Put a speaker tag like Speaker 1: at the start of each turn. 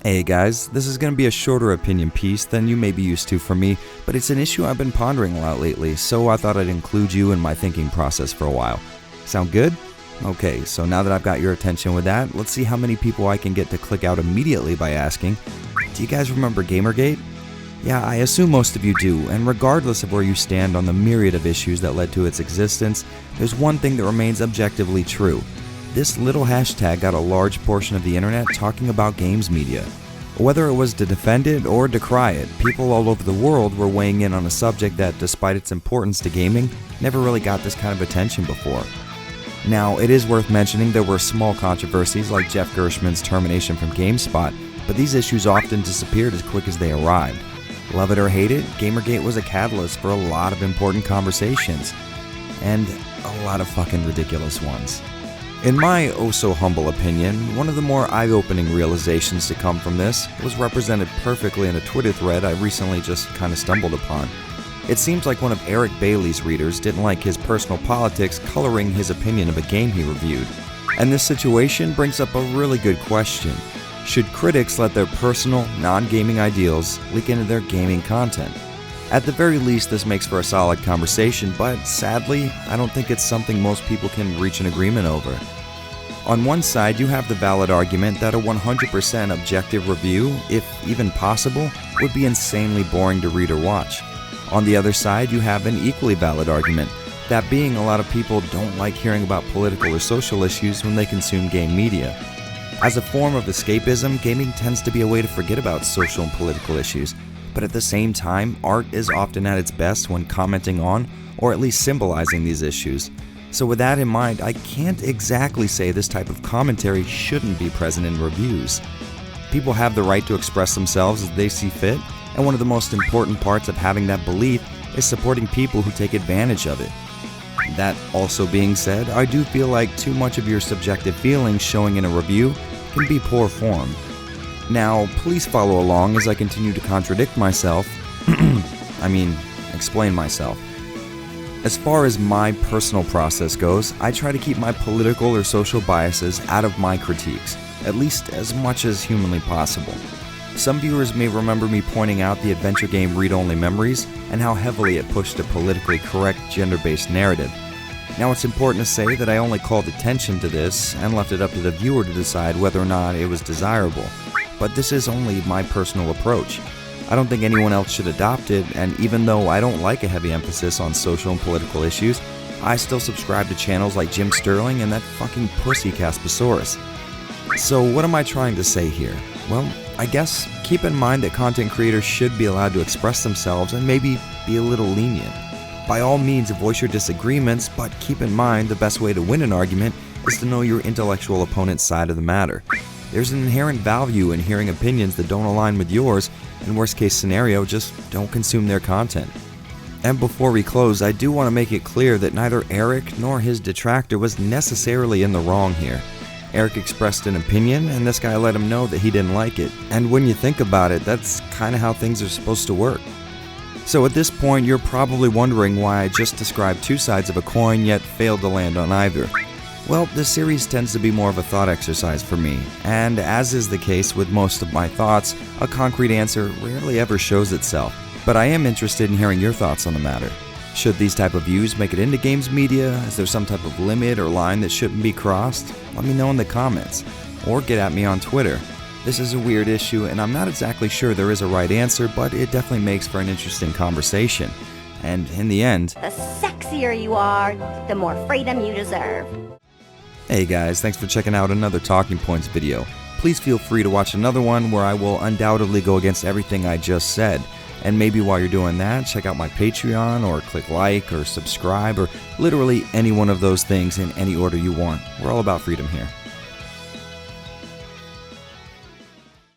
Speaker 1: Hey guys, this is going to be a shorter opinion piece than you may be used to from me, but it's an issue I've been pondering a lot lately, so I thought I'd include you in my thinking process for a while. Sound good? Okay, so now that I've got your attention with that, let's see how many people I can get to click out immediately by asking, do you guys remember Gamergate? Yeah, I assume most of you do, and regardless of where you stand on the myriad of issues that led to its existence, there's one thing that remains objectively true. This little hashtag got a large portion of the internet talking about games media. Whether it was to defend it or decry it, people all over the world were weighing in on a subject that, despite its importance to gaming, never really got this kind of attention before. Now, it is worth mentioning there were small controversies like Jeff Gershman's termination from GameSpot, but these issues often disappeared as quick as they arrived. Love it or hate it, Gamergate was a catalyst for a lot of important conversations, and a lot of fucking ridiculous ones. In my oh-so-humble opinion, one of the more eye-opening realizations to come from this was represented perfectly in a Twitter thread I recently just kind of stumbled upon. It seems like one of Eric Bailey's readers didn't like his personal politics coloring his opinion of a game he reviewed. And this situation brings up a really good question. Should critics let their personal, non-gaming ideals leak into their gaming content? At the very least, this makes for a solid conversation, but sadly, I don't think it's something most people can reach an agreement over. On one side, you have the valid argument that a 100% objective review, if even possible, would be insanely boring to read or watch. On the other side, you have an equally valid argument, that being a lot of people don't like hearing about political or social issues when they consume game media. As a form of escapism, gaming tends to be a way to forget about social and political issues. But at the same time, art is often at its best when commenting on, or at least symbolizing these issues. So with that in mind, I can't exactly say this type of commentary shouldn't be present in reviews. People have the right to express themselves as they see fit, and one of the most important parts of having that belief is supporting people who take advantage of it. That also being said, I do feel like too much of your subjective feelings showing in a review can be poor form. Now, please follow along as I continue to contradict myself, explain myself. As far as my personal process goes, I try to keep my political or social biases out of my critiques, at least as much as humanly possible. Some viewers may remember me pointing out the adventure game Read-Only Memories and how heavily it pushed a politically correct gender-based narrative. Now, it's important to say that I only called attention to this and left it up to the viewer to decide whether or not it was desirable. But this is only my personal approach. I don't think anyone else should adopt it, and even though I don't like a heavy emphasis on social and political issues, I still subscribe to channels like Jim Sterling and that fucking pussy Caspasaurus. So what am I trying to say here? Well, I guess keep in mind that content creators should be allowed to express themselves and maybe be a little lenient. By all means, voice your disagreements, but keep in mind the best way to win an argument is to know your intellectual opponent's side of the matter. There's an inherent value in hearing opinions that don't align with yours, and worst case scenario, just don't consume their content. And before we close, I do want to make it clear that neither Eric nor his detractor was necessarily in the wrong here. Eric expressed an opinion, and this guy let him know that he didn't like it. And when you think about it, that's kind of how things are supposed to work. So at this point, you're probably wondering why I just described two sides of a coin yet failed to land on either. Well, this series tends to be more of a thought exercise for me, and as is the case with most of my thoughts, a concrete answer rarely ever shows itself. But I am interested in hearing your thoughts on the matter. Should these type of views make it into games media? Is there some type of limit or line that shouldn't be crossed? Let me know in the comments, or get at me on Twitter. This is a weird issue, and I'm not exactly sure there is a right answer, but it definitely makes for an interesting conversation. And in the end,
Speaker 2: the sexier you are, the more freedom you deserve.
Speaker 1: Hey guys, thanks for checking out another Talking Points video. Please feel free to watch another one where I will undoubtedly go against everything I just said. And maybe while you're doing that, check out my Patreon, or click like or subscribe, or literally any one of those things in any order you want. We're all about freedom here.